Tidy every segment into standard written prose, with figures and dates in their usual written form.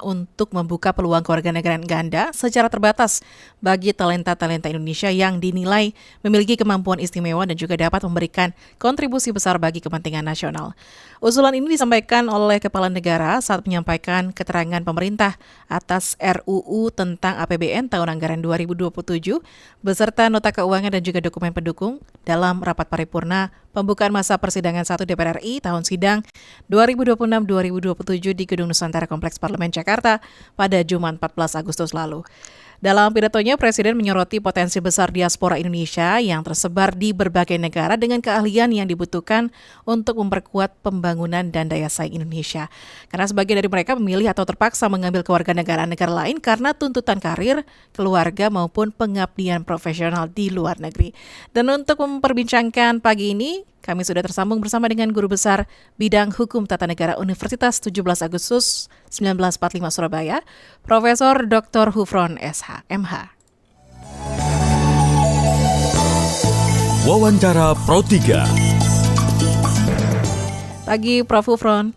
untuk membuka peluang kewarganegaraan ganda secara terbatas bagi talenta-talenta Indonesia yang dinilai memiliki kemampuan istimewa dan juga dapat memberikan kontribusi besar bagi kepentingan nasional. Usulan ini disampaikan oleh Kepala Negara saat menyampaikan keterangan pemerintah atas RUU tentang APBN tahun anggaran 2027 beserta nota keuangan dan juga dokumen pendukung dalam rapat paripurna pembukaan masa persidangan 1 DPR RI tahun sidang 2026-2027 di Gedung Nusantara Kompleks Parlemen Jakarta pada Jumat 14 Agustus lalu. Dalam pidatonya, Presiden menyoroti potensi besar diaspora Indonesia yang tersebar di berbagai negara dengan keahlian yang dibutuhkan untuk memperkuat pembangunan dan daya saing Indonesia. Karena sebagian dari mereka memilih atau terpaksa mengambil kewarganegaraan negara lain karena tuntutan karir, keluarga maupun pengabdian profesional di luar negeri. Dan untuk memperbincangkan pagi ini, kami sudah tersambung bersama dengan Guru Besar Bidang Hukum Tata Negara Universitas 17 Agustus 1945 Surabaya, Profesor Dr. Hufron SH, MH. Wawancara Pro 3. Pagi Prof. Hufron.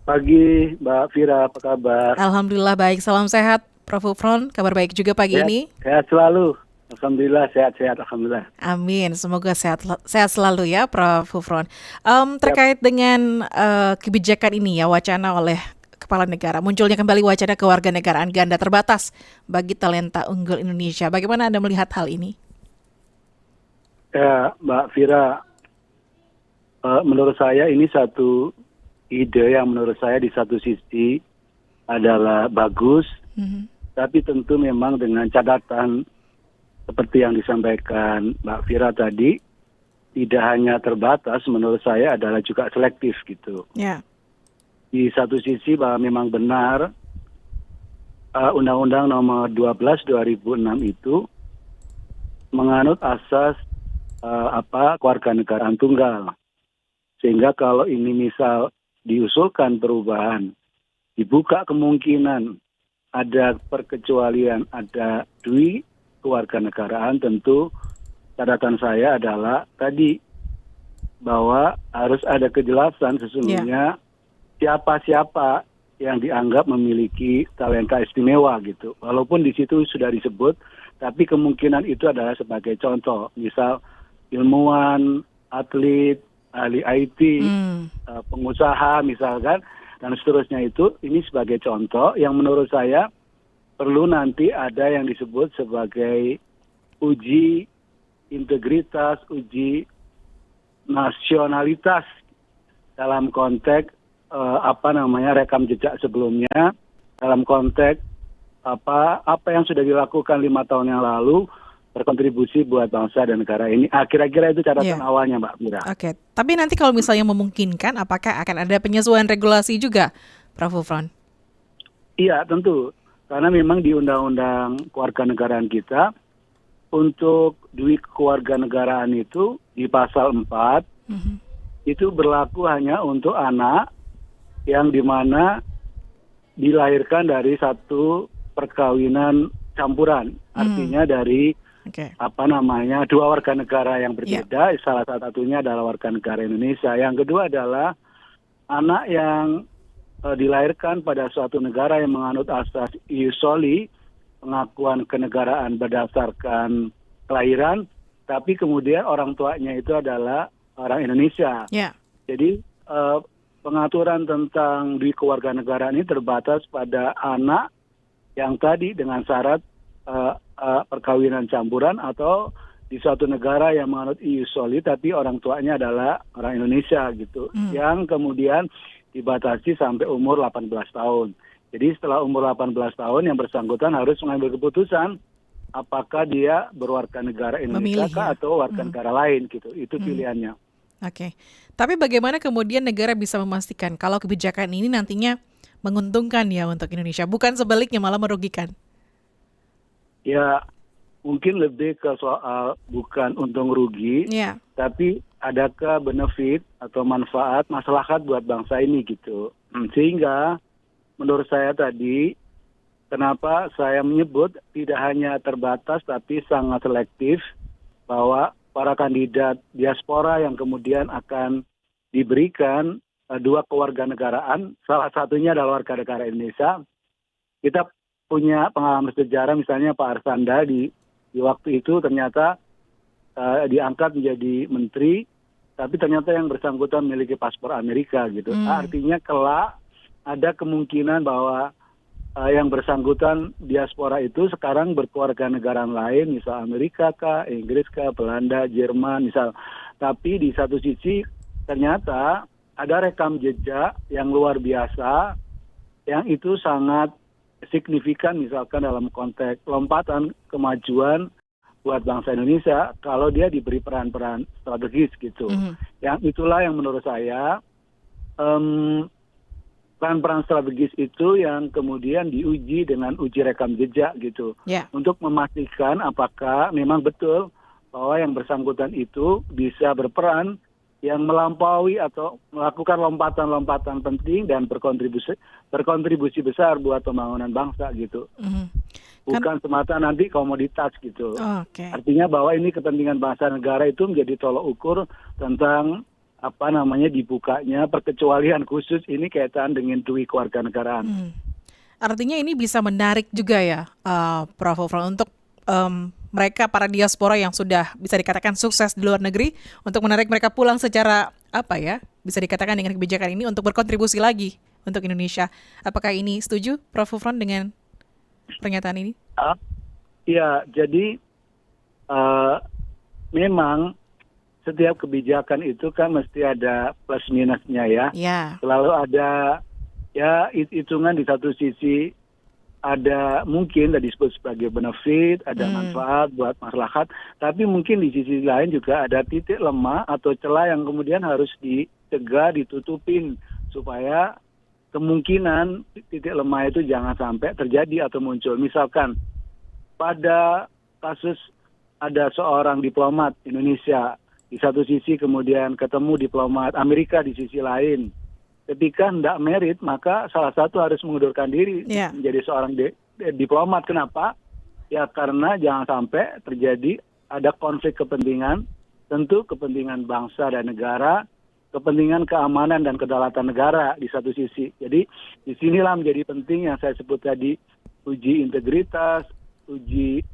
Pagi Mbak Fira, apa kabar? Alhamdulillah baik, salam sehat Prof. Hufron, kabar baik juga pagi ini? Sehat selalu. Alhamdulillah, sehat-sehat, alhamdulillah. Amin, semoga sehat selalu ya Prof. Hufron. Terkait dengan kebijakan ini ya, wacana oleh Kepala Negara, munculnya kembali wacana kewarganegaraan ganda terbatas bagi talenta unggul Indonesia. Bagaimana Anda melihat hal ini? Ya, Mbak Fira, menurut saya ini satu ide yang menurut saya di satu sisi adalah bagus, tapi tentu memang dengan catatan seperti yang disampaikan Mbak Fira tadi, tidak hanya terbatas, menurut saya adalah juga selektif gitu. Ya. Di satu sisi bahwa memang benar Undang-Undang Nomor 12 2006 itu menganut asas kewarganegaraan tunggal. Sehingga kalau ini misal diusulkan perubahan, dibuka kemungkinan ada perkecualian, ada kewarganegaraan, tentu catatan saya adalah tadi bahwa harus ada kejelasan sesungguhnya siapa-siapa yang dianggap memiliki talenta istimewa gitu. Walaupun di situ sudah disebut, tapi kemungkinan itu adalah sebagai contoh. Misal ilmuwan, atlet, ahli IT, pengusaha misalkan, dan seterusnya itu, ini sebagai contoh yang menurut saya perlu nanti ada yang disebut sebagai uji integritas, uji nasionalitas dalam konteks rekam jejak sebelumnya, dalam konteks apa yang sudah dilakukan 5 tahun yang lalu berkontribusi buat bangsa dan negara ini. Kira-kira itu catatan awalnya, Mbak Mira. Oke, tapi nanti kalau misalnya memungkinkan, apakah akan ada penyesuaian regulasi juga, Prof. Hufron? Iya, tentu. Karena memang di Undang-Undang Kewarganegaraan kita, untuk duit kewarganegaraan itu di pasal 4, itu berlaku hanya untuk anak yang dimana dilahirkan dari satu perkawinan campuran. Artinya dari dua warga negara yang berbeda, salah satunya adalah warga negara Indonesia. Yang kedua adalah anak yang dilahirkan pada suatu negara yang menganut asas ius soli, pengakuan kenegaraan berdasarkan kelahiran, tapi kemudian orang tuanya itu adalah orang Indonesia. Jadi pengaturan tentang di kewarganegaraan ini terbatas pada anak yang tadi dengan syarat perkawinan campuran atau di suatu negara yang menganut ius soli, tapi orang tuanya adalah orang Indonesia gitu, yang kemudian dibatasi sampai umur 18 tahun. Jadi setelah umur 18 tahun yang bersangkutan harus mengambil keputusan apakah dia berwarga negara Indonesia atau warga negara lain gitu. Itu pilihannya. Oke. Tapi bagaimana kemudian negara bisa memastikan kalau kebijakan ini nantinya menguntungkan ya untuk Indonesia, bukan sebaliknya malah merugikan? Ya, mungkin lebih ke soal bukan untung rugi, tapi adakah benefit atau manfaat maslahat buat bangsa ini gitu. Sehingga menurut saya tadi, kenapa saya menyebut tidak hanya terbatas tapi sangat selektif bahwa para kandidat diaspora yang kemudian akan diberikan 2 kewarganegaraan, salah satunya adalah warga negara Indonesia, kita punya pengalaman sejarah, misalnya Pak Arsanda di waktu itu ternyata diangkat menjadi menteri, tapi ternyata yang bersangkutan memiliki paspor Amerika gitu. Artinya kelak ada kemungkinan bahwa yang bersangkutan diaspora itu sekarang berkeluarga negara lain, misal Amerika kah, Inggris kah, Belanda, Jerman misal. Tapi di satu sisi ternyata ada rekam jejak yang luar biasa, yang itu sangat signifikan misalkan dalam konteks lompatan kemajuan buat bangsa Indonesia kalau dia diberi peran-peran strategis gitu. Yang itulah yang menurut saya peran-peran strategis itu yang kemudian diuji dengan uji rekam jejak gitu. Untuk memastikan apakah memang betul bahwa yang bersangkutan itu bisa berperan yang melampaui atau melakukan lompatan-lompatan penting dan berkontribusi besar buat pembangunan bangsa gitu. Bukan semata nanti komoditas gitu. Artinya bahwa ini kepentingan bangsa negara itu menjadi tolok ukur tentang dibukanya perkecualian khusus ini kaitan dengan duit kewarganegaraan. Artinya ini bisa menarik juga ya, Prof. Hufron, untuk mereka para diaspora yang sudah bisa dikatakan sukses di luar negeri untuk menarik mereka pulang secara bisa dikatakan dengan kebijakan ini untuk berkontribusi lagi untuk Indonesia. Apakah ini setuju, Prof. Hufron, dengan pernyataan ini? Ya, jadi memang setiap kebijakan itu kan mesti ada plus minusnya ya. Selalu ada hitungan di satu sisi ada mungkin disebut sebagai benefit, ada manfaat buat masyarakat, tapi mungkin di sisi lain juga ada titik lemah atau celah yang kemudian harus dicegah, ditutupin supaya kemungkinan titik lemah itu jangan sampai terjadi atau muncul. Misalkan pada kasus ada seorang diplomat Indonesia di satu sisi, kemudian ketemu diplomat Amerika di sisi lain. Ketika hendak merit, maka salah satu harus mengundurkan diri menjadi seorang diplomat. Kenapa? Ya karena jangan sampai terjadi ada konflik kepentingan, tentu kepentingan bangsa dan negara, kepentingan keamanan dan kedaulatan negara di satu sisi. Jadi disinilah menjadi penting yang saya sebut tadi, uji integritas, uji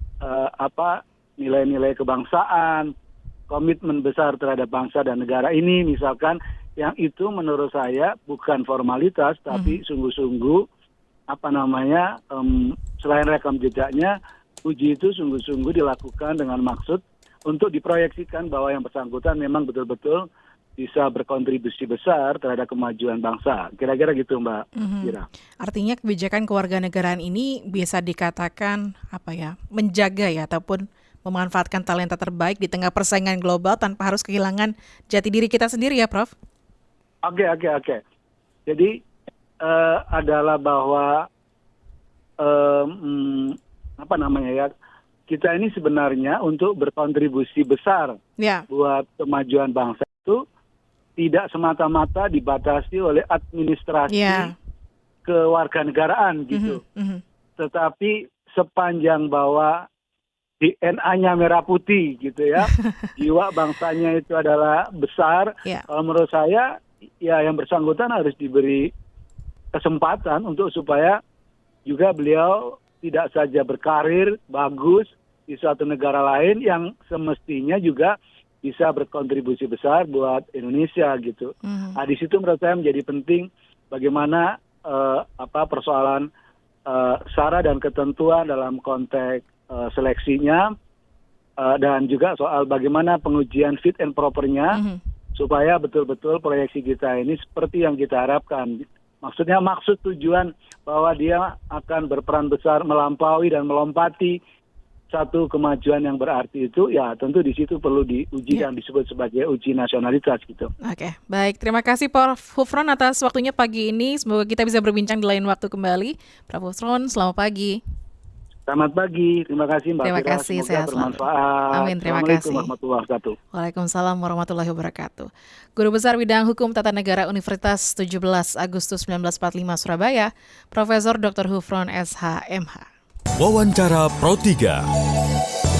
nilai-nilai kebangsaan, komitmen besar terhadap bangsa dan negara ini misalkan, yang itu menurut saya bukan formalitas tapi sungguh-sungguh selain rekam jejaknya, uji itu sungguh-sungguh dilakukan dengan maksud untuk diproyeksikan bahwa yang bersangkutan memang betul-betul bisa berkontribusi besar terhadap kemajuan bangsa. Kira-kira gitu, Mbak Ira. Artinya kebijakan kewarganegaraan ini bisa dikatakan menjaga ataupun memanfaatkan talenta terbaik di tengah persaingan global tanpa harus kehilangan jati diri kita sendiri ya, Prof? Oke. Jadi adalah bahwa kita ini sebenarnya untuk berkontribusi besar buat kemajuan bangsa itu tidak semata-mata dibatasi oleh administrasi kewarganegaraan gitu. Tetapi sepanjang bahwa DNA-nya merah putih gitu ya, jiwa bangsanya itu adalah besar. Kalau menurut saya ya yang bersangkutan harus diberi kesempatan untuk supaya juga beliau tidak saja berkarir bagus di suatu negara lain yang semestinya juga bisa berkontribusi besar buat Indonesia gitu. Di situ menurut saya menjadi penting bagaimana persoalan syarat dan ketentuan dalam konteks seleksinya dan juga soal bagaimana pengujian fit and propernya supaya betul-betul proyeksi kita ini seperti yang kita harapkan. Maksudnya maksud tujuan bahwa dia akan berperan besar melampaui dan melompati satu kemajuan yang berarti itu, ya tentu di situ perlu diuji yang disebut sebagai uji nasionalitas gitu. Oke, baik. Terima kasih Prof. Hufron atas waktunya pagi ini. Semoga kita bisa berbincang di lain waktu kembali. Prof. Hufron, selamat pagi. Selamat pagi, terima kasih Mbak Terima Fira. kasih, Semoga sehat bermanfaat. Amin, terima Assalamualaikum kasih. warahmatullahi wabarakatuh. Waalaikumsalam warahmatullahi wabarakatuh. Guru Besar Bidang Hukum Tata Negara Universitas 17 Agustus 1945 Surabaya, Profesor Dr. Hufron SH MH. Wawancara Pro 3.